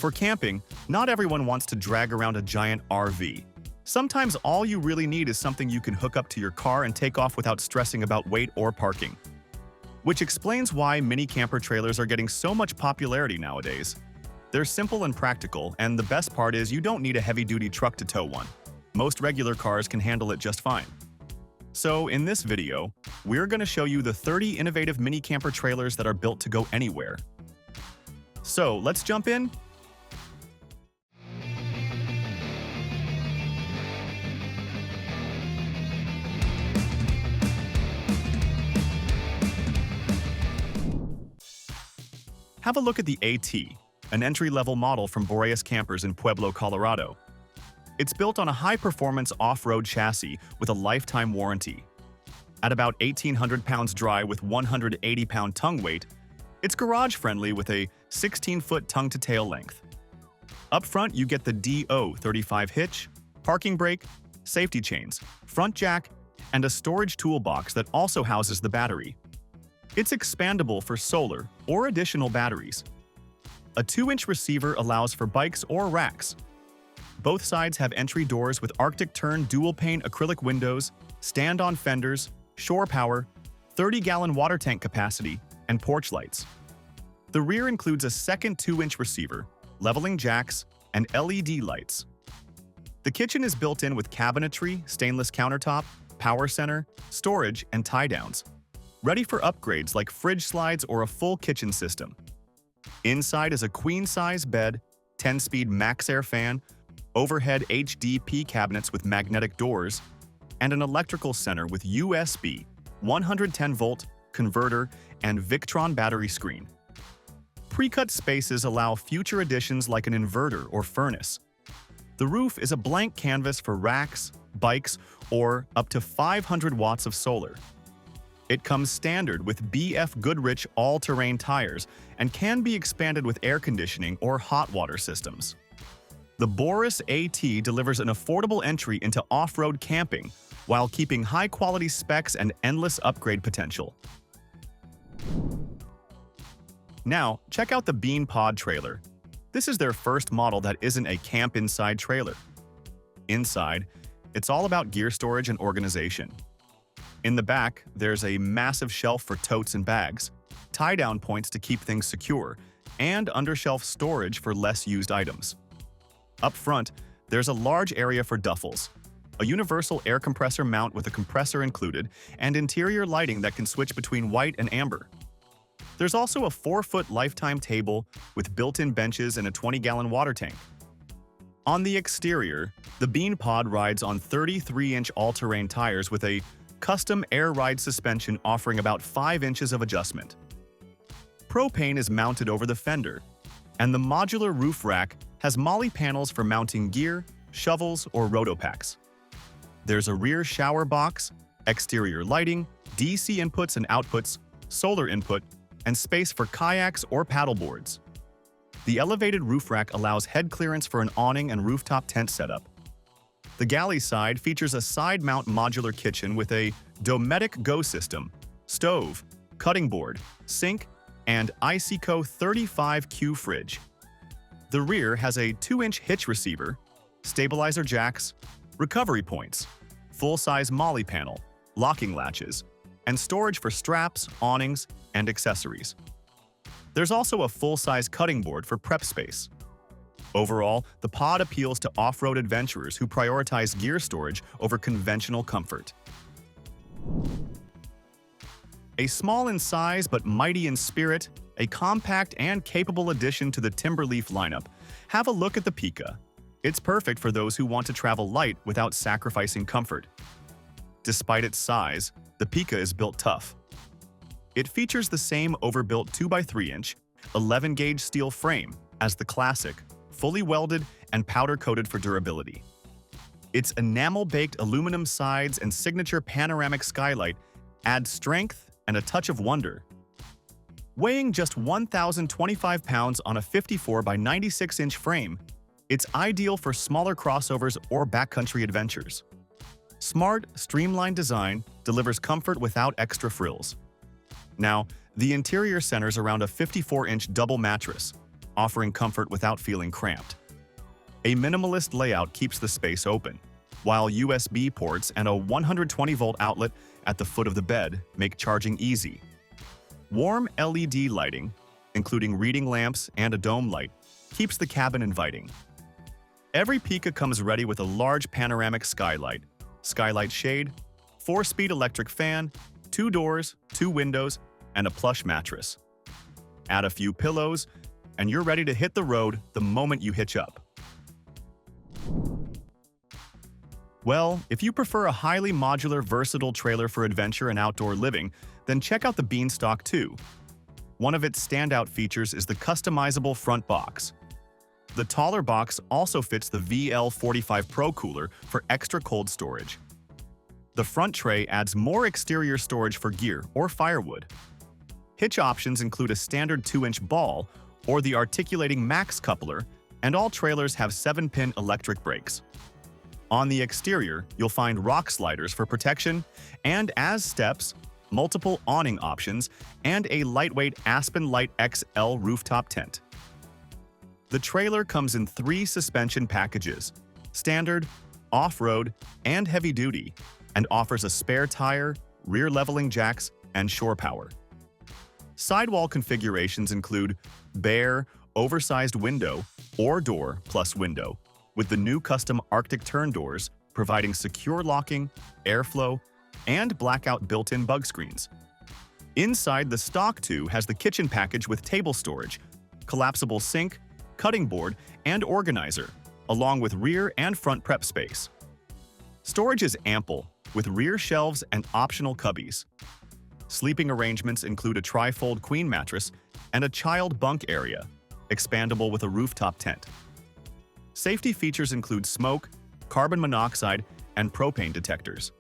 For camping, not everyone wants to drag around a giant RV. Sometimes all you really need is something you can hook up to your car and take off without stressing about weight or parking. Which explains why mini camper trailers are getting so much popularity nowadays. They're simple and practical, and the best part is you don't need a heavy-duty truck to tow one. Most regular cars can handle it just fine. So in this video, we're going to show you the 30 innovative mini camper trailers that are built to go anywhere. So let's jump in. Have a look at the AT, an entry-level model from Boreas Campers in Pueblo, Colorado. It's built on a high-performance off-road chassis with a lifetime warranty. At about 1,800 pounds dry with 180-pound tongue weight, it's garage-friendly with a 16-foot tongue-to-tail length. Up front, you get the DO35 hitch, parking brake, safety chains, front jack, and a storage toolbox that also houses the battery. It's expandable for solar or additional batteries. A 2-inch receiver allows for bikes or racks. Both sides have entry doors with Arctic Turn dual-pane acrylic windows, stand-on fenders, shore power, 30-gallon water tank capacity, and porch lights. The rear includes a second 2-inch receiver, leveling jacks, and LED lights. The kitchen is built in with cabinetry, stainless countertop, power center, storage, and tie-downs, ready for upgrades like fridge slides or a full kitchen system. Inside is a queen-size bed, 10-speed MaxxAir fan, overhead HDP cabinets with magnetic doors, and an electrical center with USB, 110-volt, converter, and Victron battery screen. Pre-cut spaces allow future additions like an inverter or furnace. The roof is a blank canvas for racks, bikes, or up to 500 watts of solar. It comes standard with BF Goodrich all-terrain tires and can be expanded with air conditioning or hot water systems. The Boreas AT delivers an affordable entry into off-road camping while keeping high-quality specs and endless upgrade potential. Now, check out the Bean Pod trailer. This is their first model that isn't a camp-inside trailer. Inside, it's all about gear storage and organization. In the back, there's a massive shelf for totes and bags, tie-down points to keep things secure, and undershelf storage for less used items. Up front, there's a large area for duffels, a universal air compressor mount with a compressor included, and interior lighting that can switch between white and amber. There's also a 4-foot lifetime table with built-in benches and a 20-gallon water tank. On the exterior, the Bean Pod rides on 33-inch all-terrain tires with a custom air ride suspension offering about 5 inches of adjustment. Propane is mounted over the fender, and the modular roof rack has MOLLE panels for mounting gear, shovels, or rotopacks. There's a rear shower box, exterior lighting, DC inputs and outputs, solar input, and space for kayaks or paddleboards. The elevated roof rack allows head clearance for an awning and rooftop tent setup. The galley side features a side-mount modular kitchen with a Dometic Go system, stove, cutting board, sink, and Iceco 35Q fridge. The rear has a 2-inch hitch receiver, stabilizer jacks, recovery points, full-size MOLLE panel, locking latches, and storage for straps, awnings, and accessories. There's also a full-size cutting board for prep space. Overall, the pod appeals to off-road adventurers who prioritize gear storage over conventional comfort. A small in size but mighty in spirit, a compact and capable addition to the Timberleaf lineup, have a look at the Pika. It's perfect for those who want to travel light without sacrificing comfort. Despite its size, the Pika is built tough. It features the same overbuilt 2x3-inch, 11-gauge steel frame as the classic, fully welded and powder-coated for durability. Its enamel-baked aluminum sides and signature panoramic skylight add strength and a touch of wonder. Weighing just 1,025 pounds on a 54 by 96-inch frame, it's ideal for smaller crossovers or backcountry adventures. Smart, streamlined design delivers comfort without extra frills. Now, the interior centers around a 54-inch double mattress, offering comfort without feeling cramped. A minimalist layout keeps the space open, while USB ports and a 120-volt outlet at the foot of the bed make charging easy. Warm LED lighting, including reading lamps and a dome light, keeps the cabin inviting. Every Pika comes ready with a large panoramic skylight shade, 4-speed electric fan, 2 doors, 2 windows, and a plush mattress. Add a few pillows, and you're ready to hit the road the moment you hitch up. Well, if you prefer a highly modular, versatile trailer for adventure and outdoor living, then check out the Beanstalk 2. One of its standout features is the customizable front box. The taller box also fits the VL45 Pro cooler for extra cold storage. The front tray adds more exterior storage for gear or firewood. Hitch options include a standard 2-inch ball or the articulating max coupler, and all trailers have 7-pin electric brakes. On the exterior, you'll find rock sliders for protection, and as steps, multiple awning options, and a lightweight Aspen Lite XL rooftop tent. The trailer comes in 3 suspension packages: standard, off-road, and heavy-duty, and offers a spare tire, rear leveling jacks, and shore power. Sidewall configurations include bare, oversized window or door plus window, with the new custom Arctic turn doors providing secure locking, airflow, and blackout built-in bug screens. Inside, the stock 2 has the kitchen package with table storage, collapsible sink, cutting board, and organizer, along with rear and front prep space. Storage is ample, with rear shelves and optional cubbies. Sleeping arrangements include a tri-fold queen mattress and a child bunk area, expandable with a rooftop tent. Safety features include smoke, carbon monoxide, and propane detectors.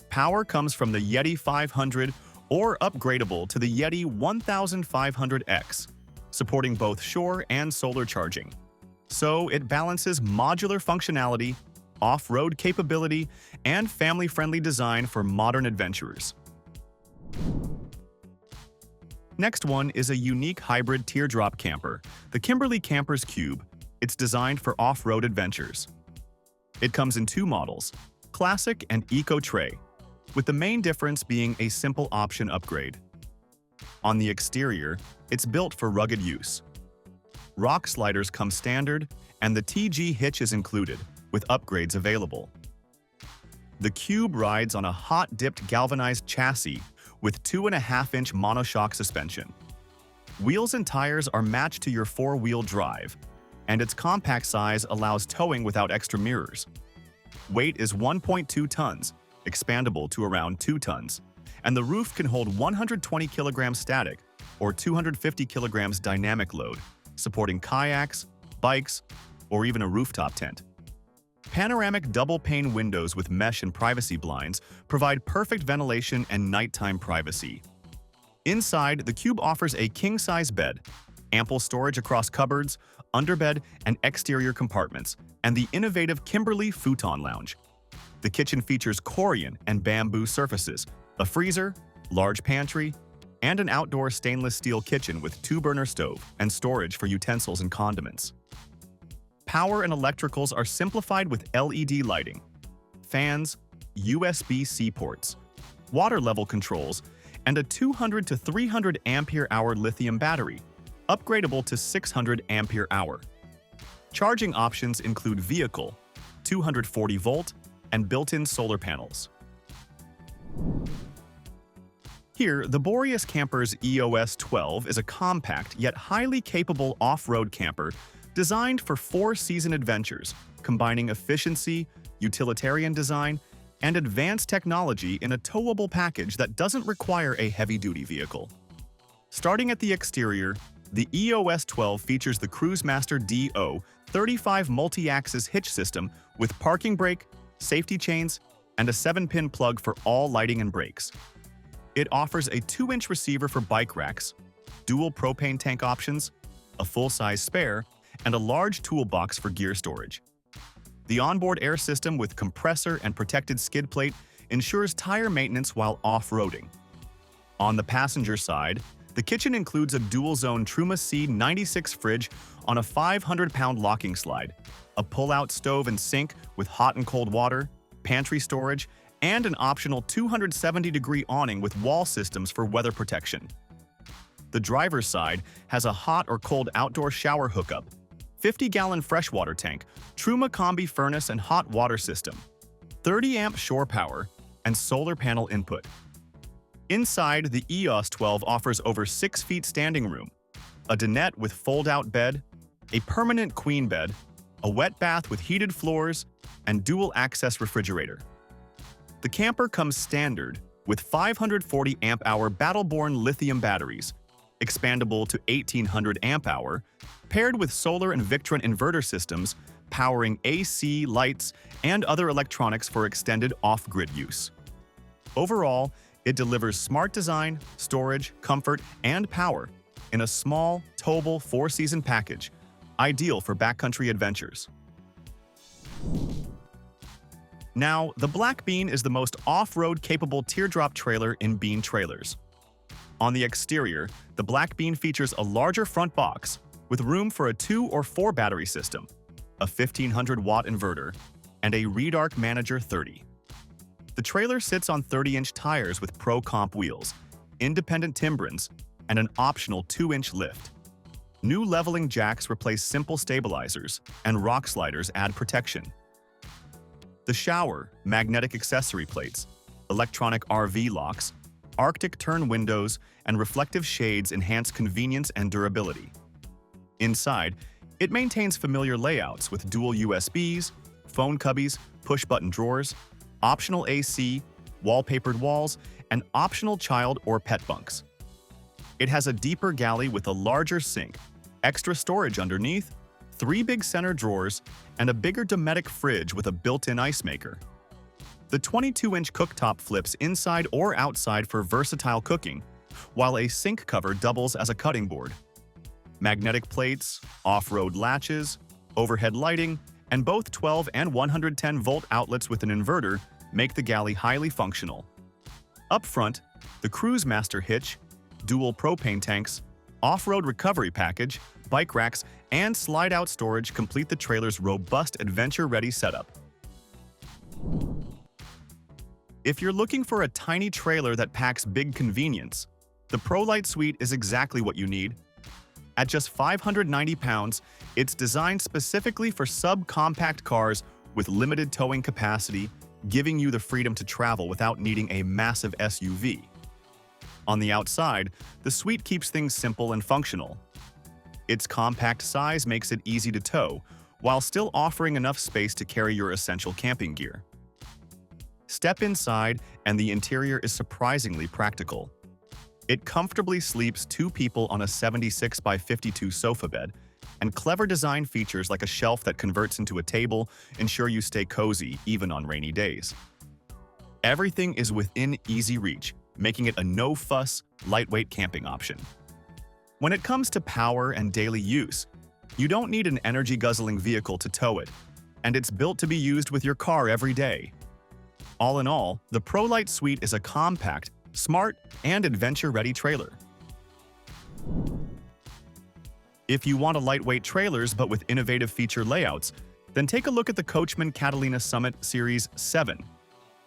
Power comes from the Yeti 500 or upgradable to the Yeti 1500X, supporting both shore and solar charging. So it balances modular functionality, off-road capability, and family-friendly design for modern adventurers. Next one is a unique hybrid teardrop camper, the Kimberley Campers Cube. It's designed for off-road adventures. It comes in 2 models, Classic and Eco Tray, with the main difference being a simple option upgrade. On the exterior, it's built for rugged use. Rock sliders come standard, and the TG hitch is included, with upgrades available. The Cube rides on a hot-dipped galvanized chassis with 2.5-inch monoshock suspension. Wheels and tires are matched to your 4-wheel drive, and its compact size allows towing without extra mirrors. Weight is 1.2 tons, expandable to around 2 tons, and the roof can hold 120 kilograms static or 250 kilograms dynamic load, supporting kayaks, bikes, or even a rooftop tent. Panoramic double-pane windows with mesh and privacy blinds provide perfect ventilation and nighttime privacy. Inside, the Cube offers a king-size bed, ample storage across cupboards, underbed, and exterior compartments, and the innovative Kimberley futon lounge. The kitchen features Corian and bamboo surfaces, a freezer, large pantry, and an outdoor stainless steel kitchen with 2-burner stove and storage for utensils and condiments. Power and electricals are simplified with LED lighting, fans, USB-C ports, water level controls, and a 200 to 300 ampere-hour lithium battery, upgradable to 600 ampere-hour. Charging options include vehicle, 240-volt, and built-in solar panels. Here, the Boreas Campers EOS 12 is a compact yet highly capable off-road camper designed for 4-season adventures, combining efficiency, utilitarian design, and advanced technology in a towable package that doesn't require a heavy-duty vehicle. Starting at the exterior, the EOS 12 features the Cruisemaster DO 35 multi-axis hitch system with parking brake, safety chains, and a 7-pin plug for all lighting and brakes. It offers a 2-inch receiver for bike racks, dual propane tank options, a full-size spare, and a large toolbox for gear storage. The onboard air system with compressor and protected skid plate ensures tire maintenance while off-roading. On the passenger side, The kitchen includes a dual-zone Truma C96 fridge on a 500-pound locking slide, a pull-out stove and sink with hot and cold water, pantry storage, and an optional 270-degree awning with wall systems for weather protection. The driver's side has a hot or cold outdoor shower hookup, 50-gallon freshwater tank, Truma combi furnace and hot water system, 30-amp shore power, and solar panel input. Inside, the EOS 12 offers over 6 feet standing room, a dinette with fold-out bed, a permanent queen bed, a wet bath with heated floors, and dual-access refrigerator. The camper comes standard with 540 amp-hour Battleborn lithium batteries, expandable to 1800 amp-hour, paired with solar and Victron inverter systems powering AC, lights, and other electronics for extended off-grid use. Overall, it delivers smart design, storage, comfort, and power in a small, towable 4-season package, ideal for backcountry adventures. Now, the Black Bean is the most off-road capable teardrop trailer in Bean trailers. On the exterior, the Black Bean features a larger front box with room for a 2 or 4 battery system, a 1500-watt inverter, and a Redarc Manager 30. The trailer sits on 30-inch tires with Pro Comp wheels, independent timbrins, and an optional 2-inch lift. New leveling jacks replace simple stabilizers, and rock sliders add protection. The shower, magnetic accessory plates, electronic RV locks, Arctic turn windows, and reflective shades enhance convenience and durability. Inside, it maintains familiar layouts with dual USBs, phone cubbies, push-button drawers, optional AC, wallpapered walls, and optional child or pet bunks. It has a deeper galley with a larger sink, extra storage underneath, 3 big center drawers, and a bigger Dometic fridge with a built-in ice maker. The 22-inch cooktop flips inside or outside for versatile cooking, while a sink cover doubles as a cutting board. Magnetic plates, off-road latches, overhead lighting, and both 12 and 110-volt outlets with an inverter make the galley highly functional. Up front, the Cruise Master hitch, dual propane tanks, off-road recovery package, bike racks, and slide-out storage complete the trailer's robust adventure-ready setup. If you're looking for a tiny trailer that packs big convenience, the Prolite Suite is exactly what you need. At just 590 pounds, it's designed specifically for subcompact cars with limited towing capacity, giving you the freedom to travel without needing a massive SUV. On the outside, the Suite keeps things simple and functional. Its compact size makes it easy to tow, while still offering enough space to carry your essential camping gear. Step inside, and the interior is surprisingly practical. It comfortably sleeps 2 people on a 76 by 52 sofa bed, and clever design features like a shelf that converts into a table ensure you stay cozy even on rainy days. Everything is within easy reach, making it a no-fuss, lightweight camping option. When it comes to power and daily use, you don't need an energy-guzzling vehicle to tow it, and it's built to be used with your car every day. All in all, the Prolite Suite is a compact, smart, and adventure-ready trailer. If you want a lightweight trailers but with innovative feature layouts, then take a look at the Coachman Catalina Summit Series 7.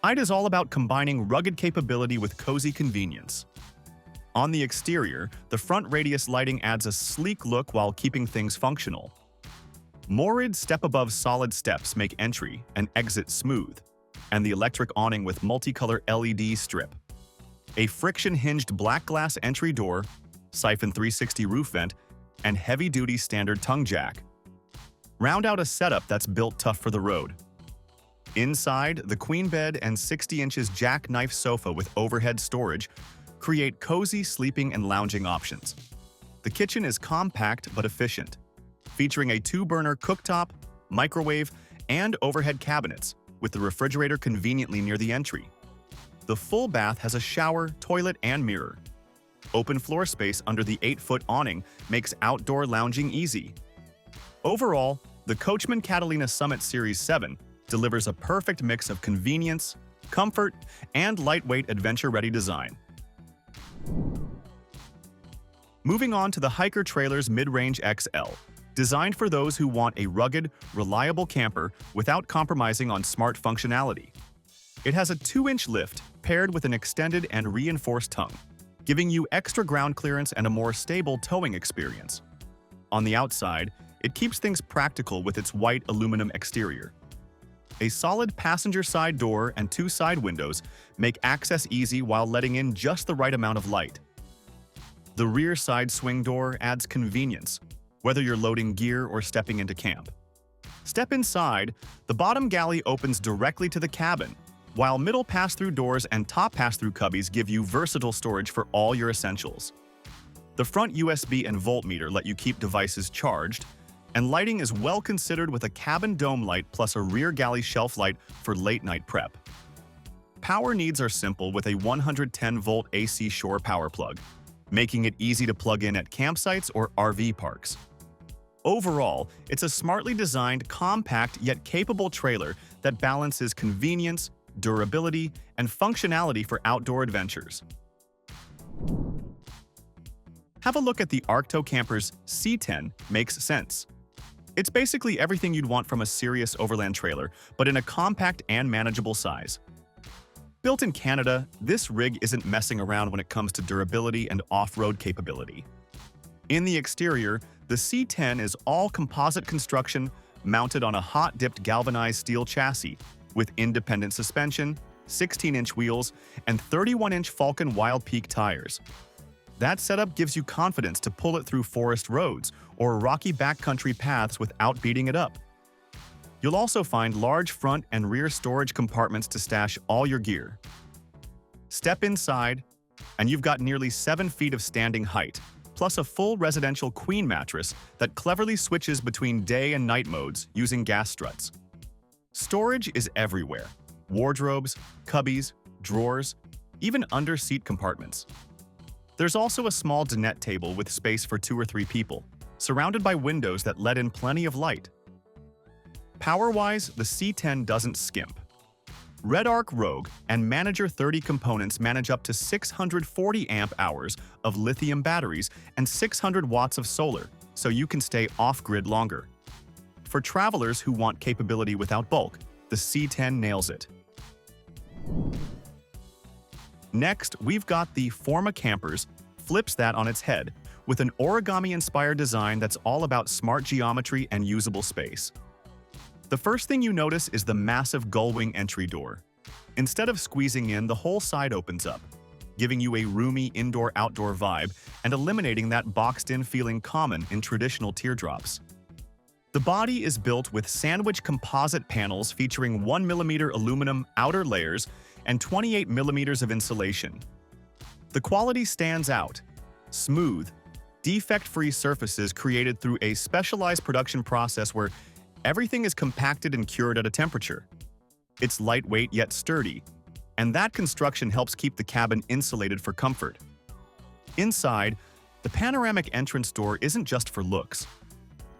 It is all about combining rugged capability with cozy convenience. On the exterior, the front radius lighting adds a sleek look while keeping things functional. Moored step-above solid steps make entry and exit smooth, and the electric awning with multicolor LED strip. A friction-hinged black glass entry door, siphon 360 roof vent, and heavy-duty standard tongue jack round out a setup that's built tough for the road. Inside, the queen bed and 60 inches jackknife sofa with overhead storage create cozy sleeping and lounging options. The kitchen is compact but efficient, featuring a 2-burner cooktop, microwave, and overhead cabinets, with the refrigerator conveniently near the entry. The full bath has a shower, toilet, and mirror. Open floor space under the 8-foot awning makes outdoor lounging easy. Overall, the Coachman Catalina Summit Series 7 delivers a perfect mix of convenience, comfort, and lightweight adventure-ready design. Moving on to the Hiker Trailer's Midrange XL, designed for those who want a rugged, reliable camper without compromising on smart functionality. It has a 2-inch lift paired with an extended and reinforced tongue, giving you extra ground clearance and a more stable towing experience. On the outside, it keeps things practical with its white aluminum exterior. A solid passenger side door and 2 side windows make access easy while letting in just the right amount of light. The rear side swing door adds convenience, whether you're loading gear or stepping into camp. Step inside, the bottom galley opens directly to the cabin, while middle pass-through doors and top pass-through cubbies give you versatile storage for all your essentials. The front USB and voltmeter let you keep devices charged, and lighting is well considered with a cabin dome light plus a rear galley shelf light for late-night prep. Power needs are simple with a 110-volt AC shore power plug, making it easy to plug in at campsites or RV parks. Overall, it's a smartly designed, compact yet capable trailer that balances convenience, durability, and functionality for outdoor adventures. Have a look at the Arkto Campers C10 makes sense. It's basically everything you'd want from a serious overland trailer, but in a compact and manageable size. Built in Canada, this rig isn't messing around when it comes to durability and off-road capability. In the exterior, the C10 is all composite construction mounted on a hot-dipped galvanized steel chassis with independent suspension, 16-inch wheels, and 31-inch Falcon Wild Peak tires. That setup gives you confidence to pull it through forest roads or rocky backcountry paths without beating it up. You'll also find large front and rear storage compartments to stash all your gear. Step inside, and you've got nearly 7 feet of standing height, plus a full residential queen mattress that cleverly switches between day and night modes using gas struts. Storage is everywhere: wardrobes, cubbies, drawers, even under-seat compartments. There's also a small dinette table with space for 2 or 3 people, surrounded by windows that let in plenty of light. Power-wise, the C10 doesn't skimp. Red Arc Rogue and Manager 30 components manage up to 640 amp-hours of lithium batteries and 600 watts of solar, so you can stay off-grid longer. For travelers who want capability without bulk, the C10 nails it. Next, we've got the Forma Campers flips that on its head with an origami-inspired design that's all about smart geometry and usable space. The first thing you notice is the massive gull-wing entry door. Instead of squeezing in, the whole side opens up, giving you a roomy indoor-outdoor vibe and eliminating that boxed-in feeling common in traditional teardrops. The body is built with sandwich composite panels featuring 1mm aluminum outer layers and 28mm of insulation. The quality stands out: smooth, defect-free surfaces created through a specialized production process where everything is compacted and cured at a temperature. It's lightweight yet sturdy, and that construction helps keep the cabin insulated for comfort. Inside, the panoramic entrance door isn't just for looks.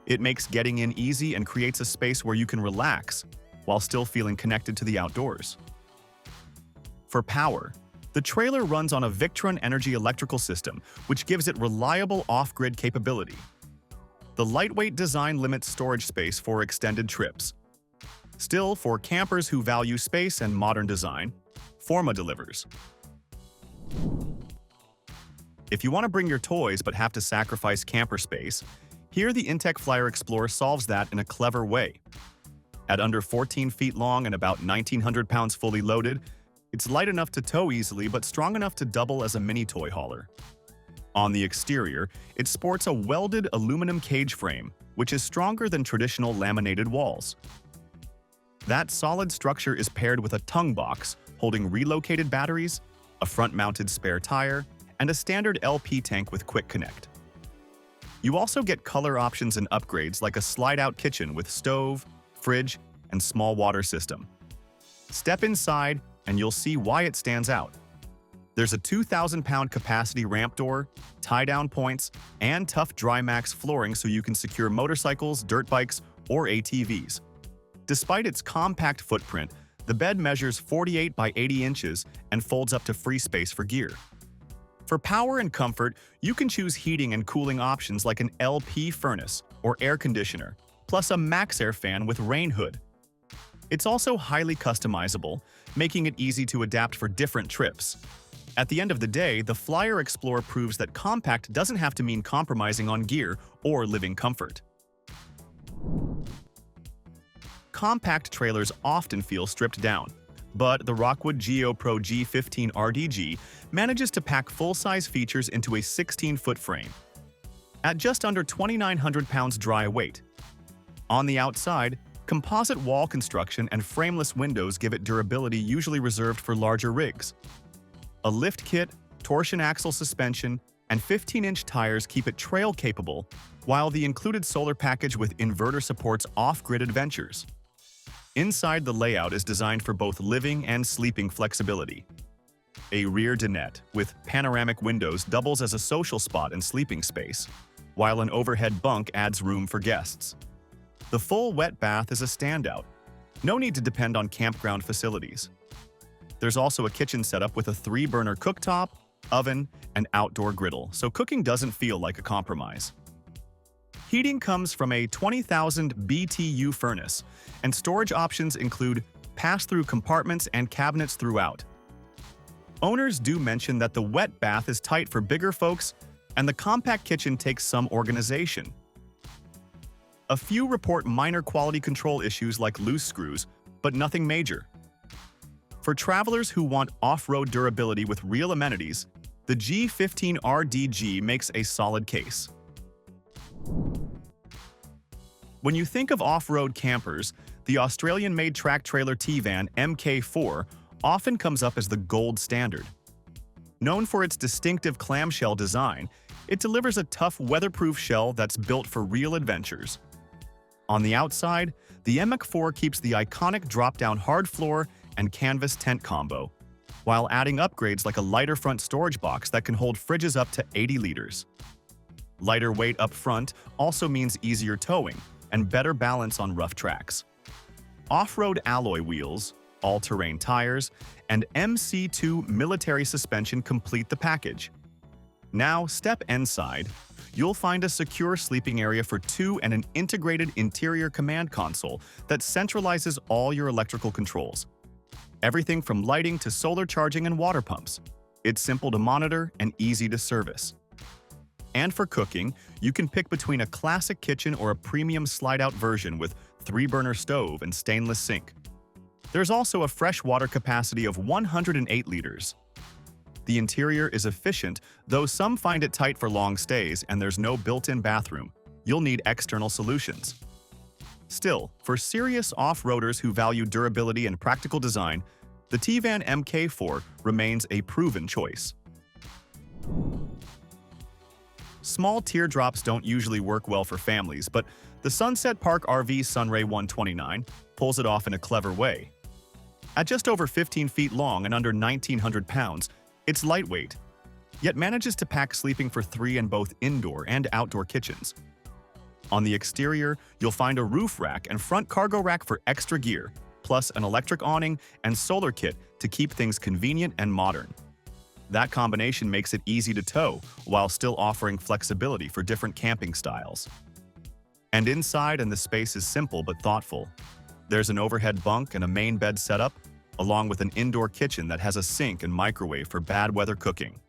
It makes getting in easy and creates a space where you can relax while still feeling connected to the outdoors. For power, the trailer runs on a Victron Energy electrical system, which gives it reliable off-grid capability. The lightweight design limits storage space for extended trips. Still, for campers who value space and modern design, Forma delivers. If you want to bring your toys but have to sacrifice camper space, here the inTech Flyer Explorer solves that in a clever way. At under 14 feet long and about 1,900 pounds fully loaded, it's light enough to tow easily but strong enough to double as a mini toy hauler. On the exterior, it sports a welded aluminum cage frame, which is stronger than traditional laminated walls. That solid structure is paired with a tongue box holding relocated batteries, a front-mounted spare tire, and a standard LP tank with Quick Connect. You also get color options and upgrades like a slide-out kitchen with stove, fridge, and small water system. Step inside and you'll see why it stands out. There's a 2,000-pound capacity ramp door, tie-down points, and tough Drymax flooring so you can secure motorcycles, dirt bikes, or ATVs. Despite its compact footprint, the bed measures 48 by 80 inches and folds up to free space for gear. For power and comfort, you can choose heating and cooling options like an LP furnace or air conditioner, plus a MaxAir fan with rain hood. It's also highly customizable, making it easy to adapt for different trips. At the end of the day, the Flyer Explorer proves that compact doesn't have to mean compromising on gear or living comfort. Compact trailers often feel stripped down, but the Rockwood GeoPro G15 RDG manages to pack full-size features into a 16-foot frame. At just under 2,900 pounds dry weight. On the outside, composite wall construction and frameless windows give it durability usually reserved for larger rigs. A lift kit, torsion axle suspension, and 15-inch tires keep it trail-capable, while the included solar package with inverter supports off-grid adventures. Inside, the layout is designed for both living and sleeping flexibility. A rear dinette with panoramic windows doubles as a social spot and sleeping space, while an overhead bunk adds room for guests. The full wet bath is a standout. No need to depend on campground facilities. There's also a kitchen setup with a 3-burner cooktop, oven, and outdoor griddle, so cooking doesn't feel like a compromise. Heating comes from a 20,000 BTU furnace, and storage options include pass-through compartments and cabinets throughout. Owners do mention that the wet bath is tight for bigger folks, and the compact kitchen takes some organization. A few report minor quality control issues like loose screws, but nothing major. For travelers who want off-road durability with real amenities, the G15 RDG makes a solid case. When you think of off-road campers, the Australian-made track trailer TVAN MK4 often comes up as the gold standard. Known for its distinctive clamshell design, it delivers a tough, weatherproof shell that's built for real adventures. On the outside, the MK4 keeps the iconic drop-down hard floor and canvas tent combo, while adding upgrades like a lighter front storage box that can hold fridges up to 80 liters. Lighter weight up front also means easier towing and better balance on rough tracks. Off-road alloy wheels, all-terrain tires, and MC2 military suspension complete the package. Now, step inside. You'll find a secure sleeping area for two and an integrated interior command console that centralizes all your electrical controls. Everything from lighting to solar charging and water pumps. It's simple to monitor and easy to service. And for cooking, you can pick between a classic kitchen or a premium slide-out version with 3-burner stove and stainless sink. There's also a fresh water capacity of 108 liters. The interior is efficient, though some find it tight for long stays and there's no built-in bathroom. You'll need external solutions. Still, for serious off-roaders who value durability and practical design, the TVAN MK4 remains a proven choice. Small teardrops don't usually work well for families, but the Sunset Park RV Sunray 129 pulls it off in a clever way. At just over 15 feet long and under 1,900 pounds, it's lightweight, yet manages to pack sleeping for 3 in both indoor and outdoor kitchens. On the exterior, you'll find a roof rack and front cargo rack for extra gear, plus an electric awning and solar kit to keep things convenient and modern. That combination makes it easy to tow, while still offering flexibility for different camping styles. And inside, the space is simple but thoughtful. There's an overhead bunk and a main bed setup, along with an indoor kitchen that has a sink and microwave for bad weather cooking.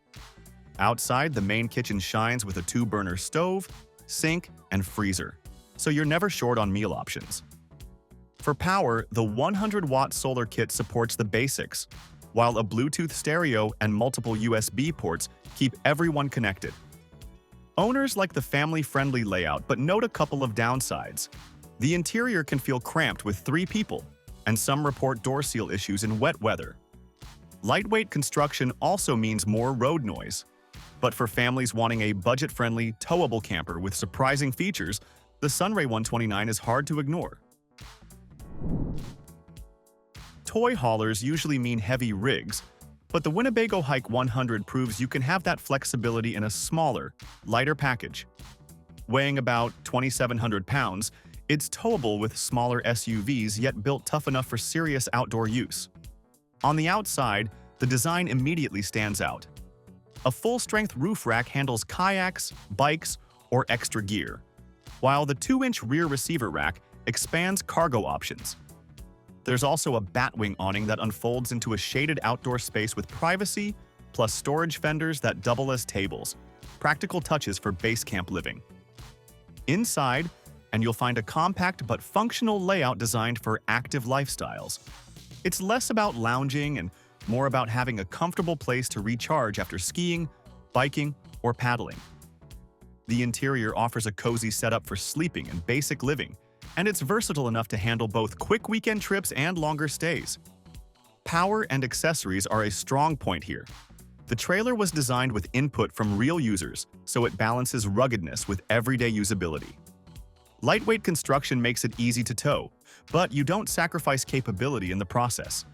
Outside, the main kitchen shines with a 2-burner stove, sink, and freezer, so you're never short on meal options. For power, the 100-watt solar kit supports the basics, while a Bluetooth stereo and multiple USB ports keep everyone connected. Owners like the family-friendly layout, but note a couple of downsides. The interior can feel cramped with 3 people, and some report door seal issues in wet weather. Lightweight construction also means more road noise. But for families wanting a budget-friendly, towable camper with surprising features, the Sunray 129 is hard to ignore. Toy haulers usually mean heavy rigs, but the Winnebago Hike 100 proves you can have that flexibility in a smaller, lighter package. Weighing about 2,700 pounds, it's towable with smaller SUVs yet built tough enough for serious outdoor use. On the outside, the design immediately stands out. A full-strength roof rack handles kayaks, bikes, or extra gear, while the 2-inch rear receiver rack expands cargo options. There's also a batwing awning that unfolds into a shaded outdoor space with privacy, plus storage fenders that double as tables, practical touches for base camp living. Inside, and you'll find a compact but functional layout designed for active lifestyles. It's less about lounging and more about having a comfortable place to recharge after skiing, biking, or paddling. The interior offers a cozy setup for sleeping and basic living, and it's versatile enough to handle both quick weekend trips and longer stays. Power and accessories are a strong point here. The trailer was designed with input from real users, so it balances ruggedness with everyday usability. Lightweight construction makes it easy to tow, but you don't sacrifice capability in the process.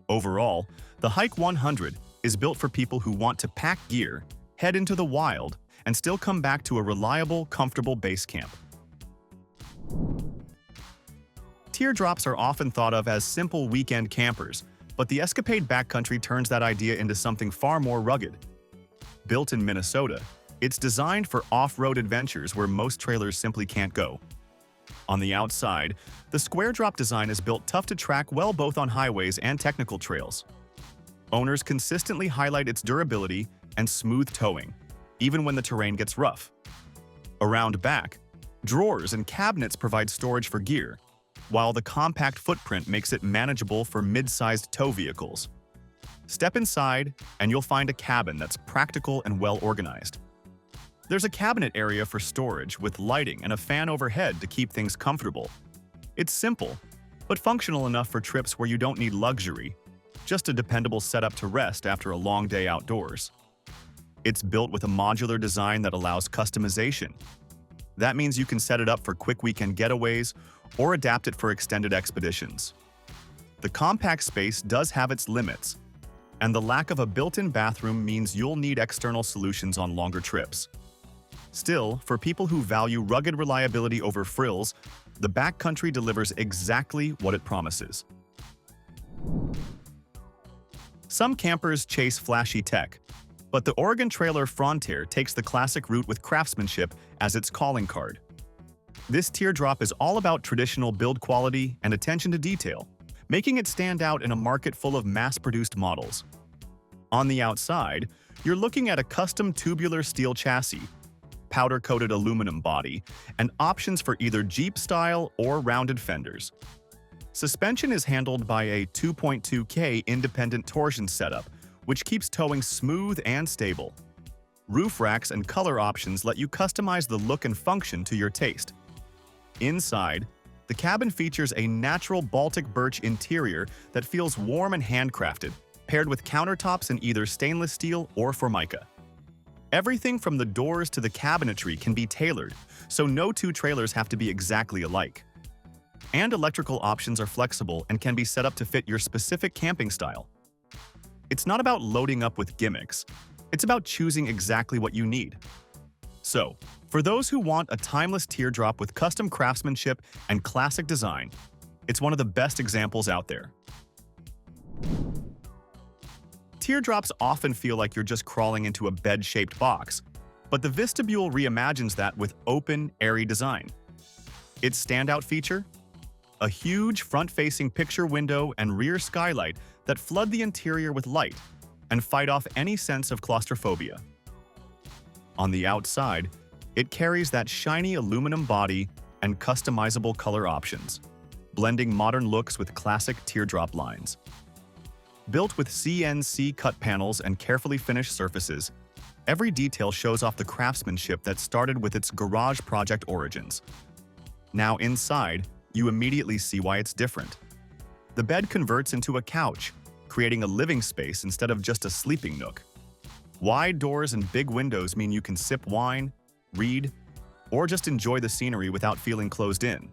Overall, the Hike 100 is built for people who want to pack gear, head into the wild, and still come back to a reliable, comfortable base camp. Teardrops are often thought of as simple weekend campers, but the Escapade Backcountry turns that idea into something far more rugged. Built in Minnesota, it's designed for off-road adventures where most trailers simply can't go. On the outside, the square drop design is built tough to track well both on highways and technical trails. Owners consistently highlight its durability and smooth towing, even when the terrain gets rough. Around back, drawers and cabinets provide storage for gear, while the compact footprint makes it manageable for mid-sized tow vehicles. Step inside, and you'll find a cabin that's practical and well-organized. There's a cabinet area for storage with lighting and a fan overhead to keep things comfortable. It's simple, but functional enough for trips where you don't need luxury, just a dependable setup to rest after a long day outdoors. It's built with a modular design that allows customization. That means you can set it up for quick weekend getaways or adapt it for extended expeditions. The compact space does have its limits, and the lack of a built-in bathroom means you'll need external solutions on longer trips. Still, for people who value rugged reliability over frills, the Backcountry delivers exactly what it promises. Some campers chase flashy tech, but the Oregon trailer FronTear takes the classic route with craftsmanship as its calling card. This teardrop is all about traditional build quality and attention to detail, making it stand out in a market full of mass-produced models. On the outside, you're looking at a custom tubular steel chassis, powder-coated aluminum body, and options for either Jeep-style or rounded fenders. Suspension is handled by a 2.2K independent torsion setup, which keeps towing smooth and stable. Roof racks and color options let you customize the look and function to your taste. Inside, the cabin features a natural Baltic birch interior that feels warm and handcrafted, paired with countertops in either stainless steel or Formica. Everything from the doors to the cabinetry can be tailored, so no two trailers have to be exactly alike. And electrical options are flexible and can be set up to fit your specific camping style. It's not about loading up with gimmicks, it's about choosing exactly what you need. So, for those who want a timeless teardrop with custom craftsmanship and classic design, it's one of the best examples out there. Teardrops often feel like you're just crawling into a bed-shaped box, but the Vistabule reimagines that with open, airy design. Its standout feature? A huge front-facing picture window and rear skylight that flood the interior with light and fight off any sense of claustrophobia. On the outside, it carries that shiny aluminum body and customizable color options, blending modern looks with classic teardrop lines. Built with CNC cut panels and carefully finished surfaces, every detail shows off the craftsmanship that started with its garage project origins. Now inside, you immediately see why it's different. The bed converts into a couch, creating a living space instead of just a sleeping nook. Wide doors and big windows mean you can sip wine, read, or just enjoy the scenery without feeling closed in.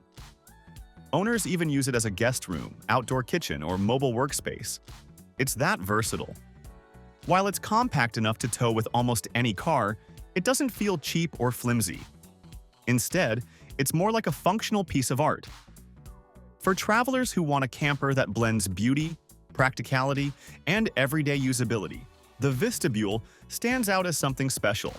Owners even use it as a guest room, outdoor kitchen, or mobile workspace. It's that versatile. While it's compact enough to tow with almost any car, it doesn't feel cheap or flimsy. Instead, it's more like a functional piece of art. For travelers who want a camper that blends beauty, practicality, and everyday usability, the Vistabule stands out as something special.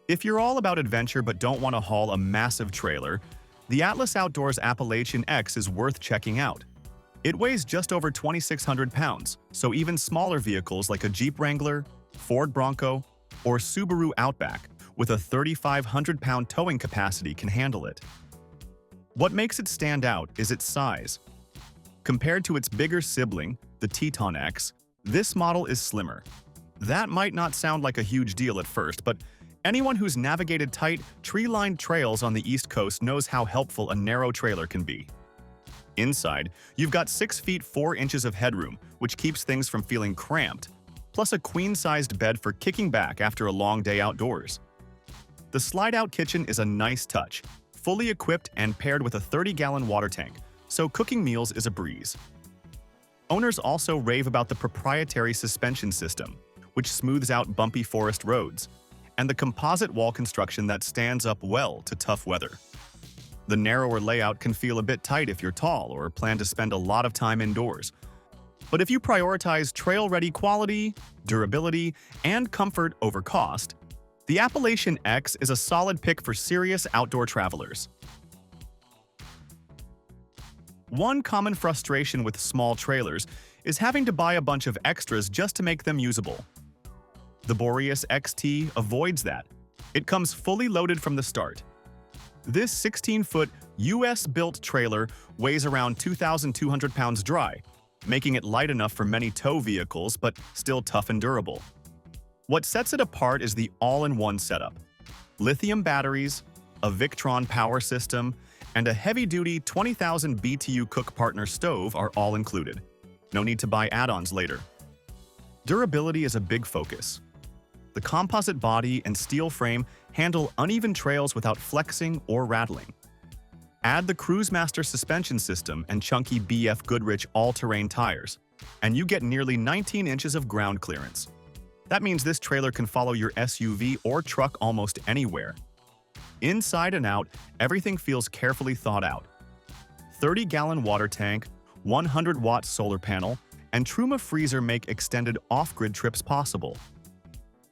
If you're all about adventure but don't want to haul a massive trailer, the Atlas Outdoors AppalachianX is worth checking out. It weighs just over 2,600 pounds, so even smaller vehicles like a Jeep Wrangler, Ford Bronco, or Subaru Outback with a 3,500-pound towing capacity can handle it. What makes it stand out is its size. Compared to its bigger sibling, the TetonX, this model is slimmer. That might not sound like a huge deal at first, but anyone who's navigated tight, tree-lined trails on the East Coast knows how helpful a narrow trailer can be. Inside, you've got 6 feet 4 inches of headroom, which keeps things from feeling cramped, plus a queen-sized bed for kicking back after a long day outdoors. The slide-out kitchen is a nice touch, fully equipped and paired with a 30-gallon water tank, so cooking meals is a breeze. Owners also rave about the proprietary suspension system, which smooths out bumpy forest roads, and the composite wall construction that stands up well to tough weather. The narrower layout can feel a bit tight if you're tall or plan to spend a lot of time indoors. But if you prioritize trail-ready quality, durability, and comfort over cost, the AppalachianX is a solid pick for serious outdoor travelers. One common frustration with small trailers is having to buy a bunch of extras just to make them usable. The Boreas XT avoids that. It comes fully loaded from the start. This 16-foot US-built trailer weighs around 2,200 pounds dry, making it light enough for many tow vehicles but still tough and durable. What sets it apart is the all-in-one setup. Lithium batteries, a Victron power system, and a heavy-duty 20,000 BTU Cook Partner stove are all included. No need to buy add-ons later. Durability is a big focus. The composite body and steel frame handle uneven trails without flexing or rattling. Add the Cruisemaster suspension system and chunky BF Goodrich all-terrain tires, and you get nearly 19 inches of ground clearance. That means this trailer can follow your SUV or truck almost anywhere. Inside and out, everything feels carefully thought out. 30-gallon water tank, 100-watt solar panel, and Truma freezer make extended off-grid trips possible.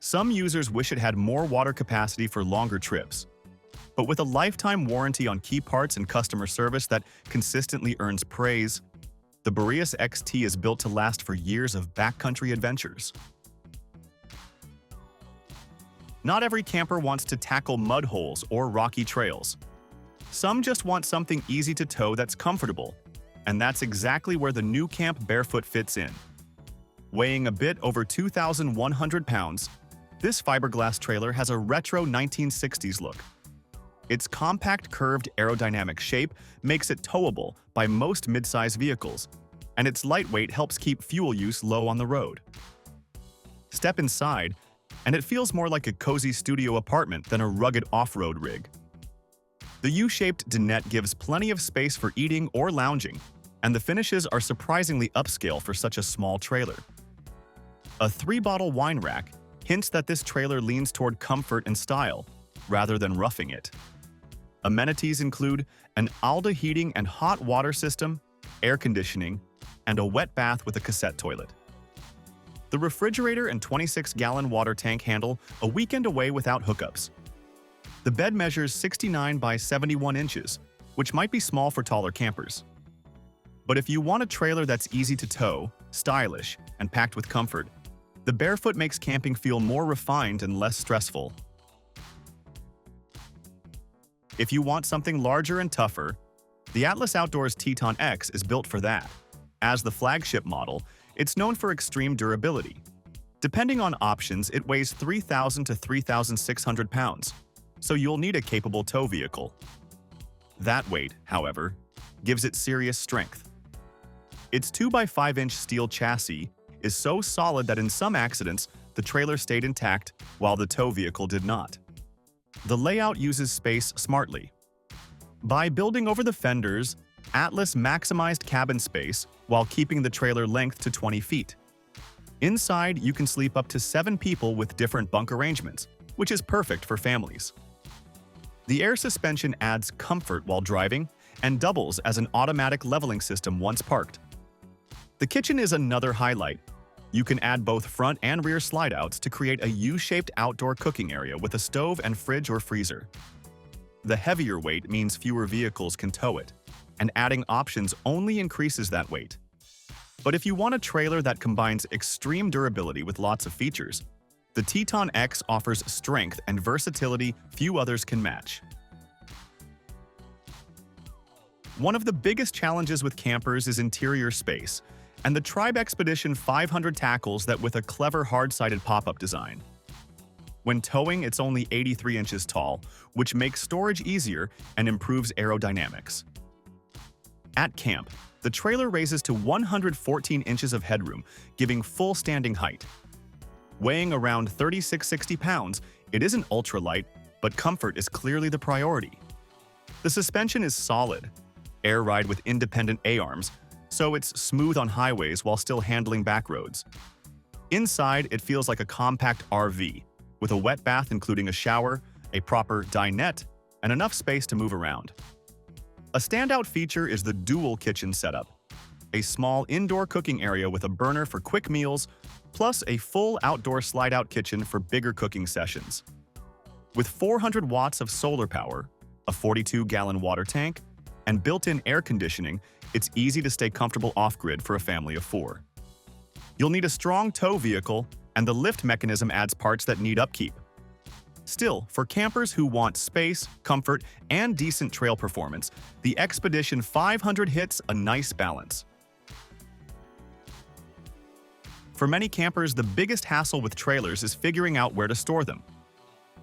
Some users wish it had more water capacity for longer trips. But with a lifetime warranty on key parts and customer service that consistently earns praise, the Boreas XT is built to last for years of backcountry adventures. Not every camper wants to tackle mud holes or rocky trails. Some just want something easy to tow that's comfortable, and that's exactly where the nuCamp Barefoot fits in. Weighing a bit over 2,100 pounds, this fiberglass trailer has a retro 1960s look. Its compact curved aerodynamic shape makes it towable by most midsize vehicles, and its lightweight helps keep fuel use low on the road. Step inside, and it feels more like a cozy studio apartment than a rugged off-road rig. The U-shaped dinette gives plenty of space for eating or lounging, and the finishes are surprisingly upscale for such a small trailer. A 3-bottle wine rack hints that this trailer leans toward comfort and style, rather than roughing it. Amenities include an Alto heating and hot water system, air conditioning, and a wet bath with a cassette toilet. The refrigerator and 26-gallon water tank handle a weekend away without hookups. The bed measures 69 by 71 inches, which might be small for taller campers. But if you want a trailer that's easy to tow, stylish, and packed with comfort, the Barefoot makes camping feel more refined and less stressful. If you want something larger and tougher, the Atlas Outdoors TetonX is built for that. As the flagship model, it's known for extreme durability. Depending on options, it weighs 3,000 to 3,600 pounds, so you'll need a capable tow vehicle. That weight, however, gives it serious strength. Its 2x5-inch steel chassis is so solid that in some accidents, the trailer stayed intact while the tow vehicle did not. The layout uses space smartly. By building over the fenders, Atlas maximized cabin space while keeping the trailer length to 20 feet. Inside, you can sleep up to 7 people with different bunk arrangements, which is perfect for families. The air suspension adds comfort while driving and doubles as an automatic leveling system once parked. The kitchen is another highlight. You can add both front and rear slide-outs to create a U-shaped outdoor cooking area with a stove and fridge or freezer. The heavier weight means fewer vehicles can tow it, and adding options only increases that weight. But if you want a trailer that combines extreme durability with lots of features, the TetonX offers strength and versatility few others can match. One of the biggest challenges with campers is interior space, and the Tribe Expedition 500 tackles that with a clever hard-sided pop-up design. When towing, it's only 83 inches tall, which makes storage easier and improves aerodynamics. At camp, the trailer raises to 114 inches of headroom, giving full standing height. Weighing around 3660 pounds, it isn't ultralight, but comfort is clearly the priority. The suspension is solid, air ride with independent A-arms, so it's smooth on highways while still handling back roads. Inside, it feels like a compact RV, with a wet bath including a shower, a proper dinette, and enough space to move around. A standout feature is the dual kitchen setup, a small indoor cooking area with a burner for quick meals, plus a full outdoor slide-out kitchen for bigger cooking sessions. With 400 watts of solar power, a 42-gallon water tank, and built-in air conditioning, it's easy to stay comfortable off-grid for a family of 4. You'll need a strong tow vehicle, and the lift mechanism adds parts that need upkeep. Still, for campers who want space, comfort, and decent trail performance, the Expedition 500 hits a nice balance. For many campers, the biggest hassle with trailers is figuring out where to store them.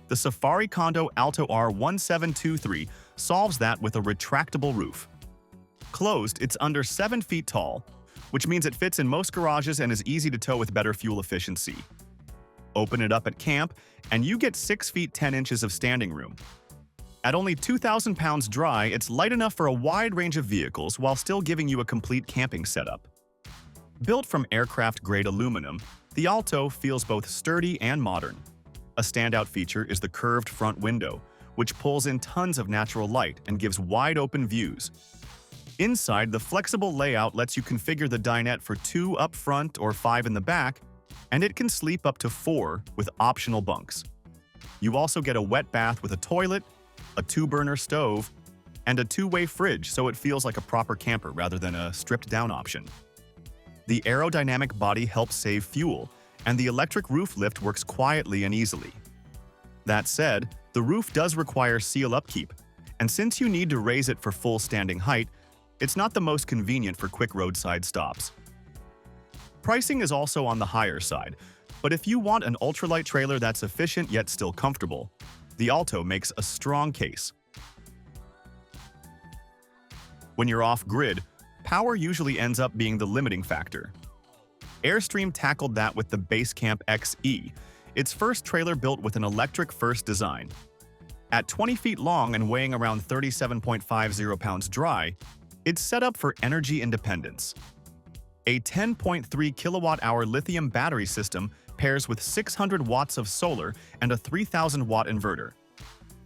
The Safari Condo Alto R1723 solves that with a retractable roof. Closed, it's under 7 feet tall, which means it fits in most garages and is easy to tow with better fuel efficiency. Open it up at camp, and you get 6 feet 10 inches of standing room. At only 2,000 pounds dry, it's light enough for a wide range of vehicles while still giving you a complete camping setup. Built from aircraft-grade aluminum, the Alto feels both sturdy and modern. A standout feature is the curved front window, which pulls in tons of natural light and gives wide-open views. Inside, the flexible layout lets you configure the dinette for 2 up front or 5 in the back, and it can sleep up to 4 with optional bunks. You also get a wet bath with a toilet, a 2-burner stove, and a 2-way fridge, so it feels like a proper camper rather than a stripped-down option. The aerodynamic body helps save fuel, and the electric roof lift works quietly and easily. That said, the roof does require seal upkeep, and since you need to raise it for full standing height, it's not the most convenient for quick roadside stops. Pricing is also on the higher side, but if you want an ultralight trailer that's efficient yet still comfortable, the Alto makes a strong case. When you're off-grid, power usually ends up being the limiting factor. Airstream tackled that with the Basecamp XE, its first trailer built with an electric-first design. At 20 feet long and weighing around 37.50 pounds dry, it's set up for energy independence. A 10.3 kilowatt-hour lithium battery system pairs with 600 watts of solar and a 3,000-watt inverter.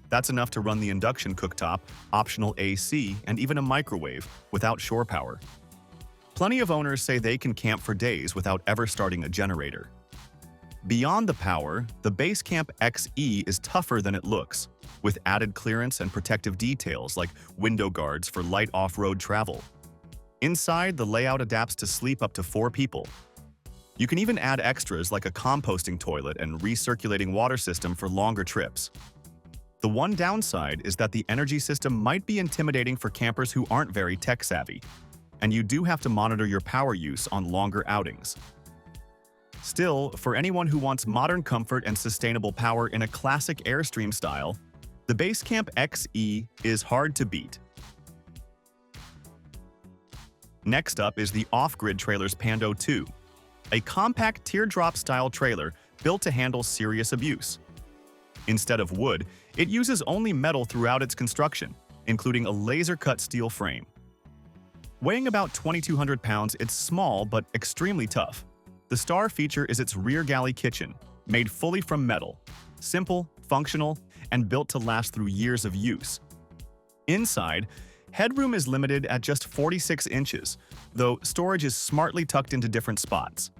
That's enough to run the induction cooktop, optional AC, and even a microwave without shore power. Plenty of owners say they can camp for days without ever starting a generator. Beyond the power, the Basecamp XE is tougher than it looks, with added clearance and protective details like window guards for light off-road travel. Inside, the layout adapts to sleep up to 4 people. You can even add extras like a composting toilet and recirculating water system for longer trips. The one downside is that the energy system might be intimidating for campers who aren't very tech-savvy, and you do have to monitor your power use on longer outings. Still, for anyone who wants modern comfort and sustainable power in a classic Airstream style, the Basecamp XE is hard to beat. Next up is the off-grid trailer's Pando 2, a compact teardrop-style trailer built to handle serious abuse. Instead of wood, it uses only metal throughout its construction, including a laser-cut steel frame. Weighing about 2,200 pounds, it's small but extremely tough. The star feature is its rear galley kitchen, made fully from metal, simple, functional, and built to last through years of use. Inside, Headroom is limited at just 46 inches, though storage is smartly tucked into different spots.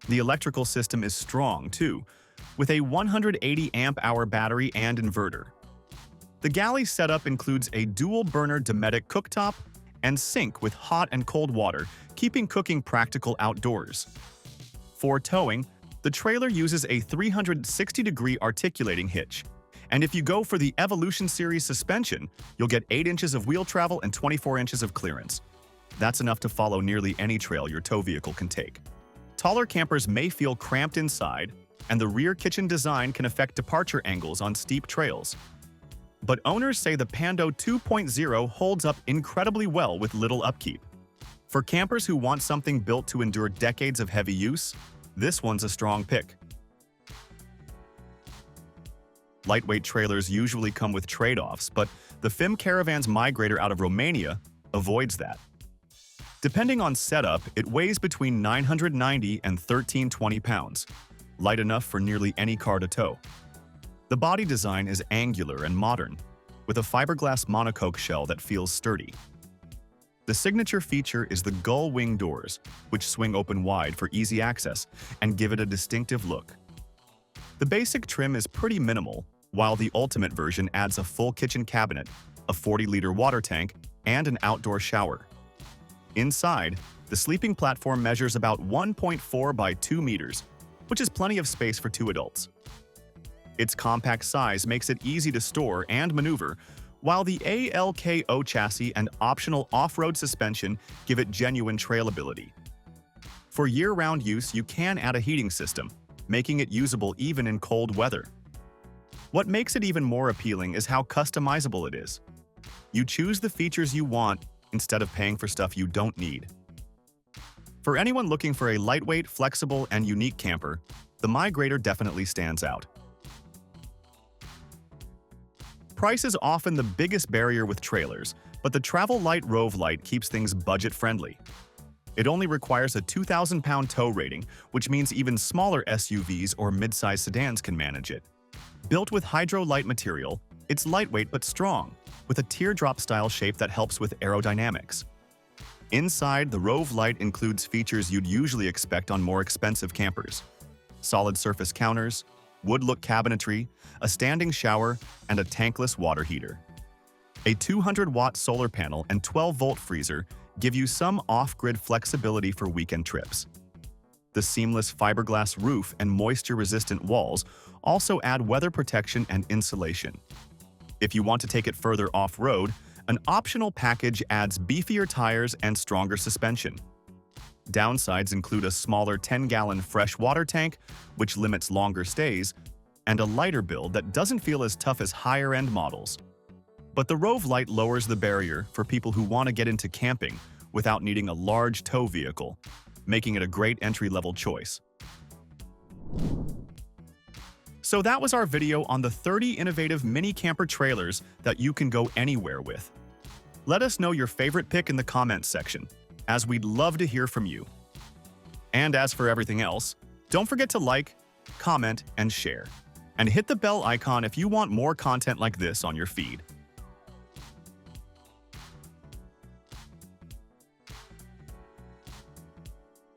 The electrical system is strong, too, with a 180 amp-hour battery and inverter. The galley setup includes a dual-burner Dometic cooktop and sink with hot and cold water, keeping cooking practical outdoors. For towing, the trailer uses a 360-degree articulating hitch, and if you go for the Evolution Series suspension, you'll get 8 inches of wheel travel and 24 inches of clearance. That's enough to follow nearly any trail your tow vehicle can take. Taller campers may feel cramped inside, and the rear kitchen design can affect departure angles on steep trails. But owners say the Pando 2.0 holds up incredibly well with little upkeep. For campers who want something built to endure decades of heavy use, this one's a strong pick. Lightweight trailers usually come with trade-offs, but the FIM Caravans Migrator out of Romania avoids that. Depending on setup, it weighs between 990 and 1320 pounds, light enough for nearly any car to tow. The body design is angular and modern, with a fiberglass monocoque shell that feels sturdy. The signature feature is the gull wing doors, which swing open wide for easy access and give it a distinctive look. The basic trim is pretty minimal, while the ultimate version adds a full kitchen cabinet, a 40-liter water tank, and an outdoor shower. Inside, the sleeping platform measures about 1.4 by 2 meters, which is plenty of space for 2 adults. Its compact size makes it easy to store and maneuver, while the ALKO chassis and optional off-road suspension give it genuine trailability. For year-round use, you can add a heating system, making it usable even in cold weather. What makes it even more appealing is how customizable it is. You choose the features you want instead of paying for stuff you don't need. For anyone looking for a lightweight, flexible, and unique camper, the Migrator definitely stands out. Price is often the biggest barrier with trailers, but the Travel Lite Rove Lite keeps things budget-friendly. It only requires a 2,000-pound tow rating, which means even smaller SUVs or mid-size sedans can manage it. Built with Hydro-Lite material, it's lightweight but strong, with a teardrop-style shape that helps with aerodynamics. Inside, the Rove Lite includes features you'd usually expect on more expensive campers: solid surface counters, wood-look cabinetry, a standing shower, and a tankless water heater. A 200-watt solar panel and 12-volt freezer give you some off-grid flexibility for weekend trips. The seamless fiberglass roof and moisture-resistant walls also add weather protection and insulation. If you want to take it further off-road, an optional package adds beefier tires and stronger suspension. Downsides include a smaller 10-gallon fresh water tank, which limits longer stays, and a lighter build that doesn't feel as tough as higher-end models. But the Rove Lite lowers the barrier for people who want to get into camping without needing a large tow vehicle, making it a great entry-level choice. So that was our video on the 30 innovative mini camper trailers that you can go anywhere with. Let us know your favorite pick in the comments section, as we'd love to hear from you. And as for everything else, don't forget to like, comment, and share. And hit the bell icon if you want more content like this on your feed.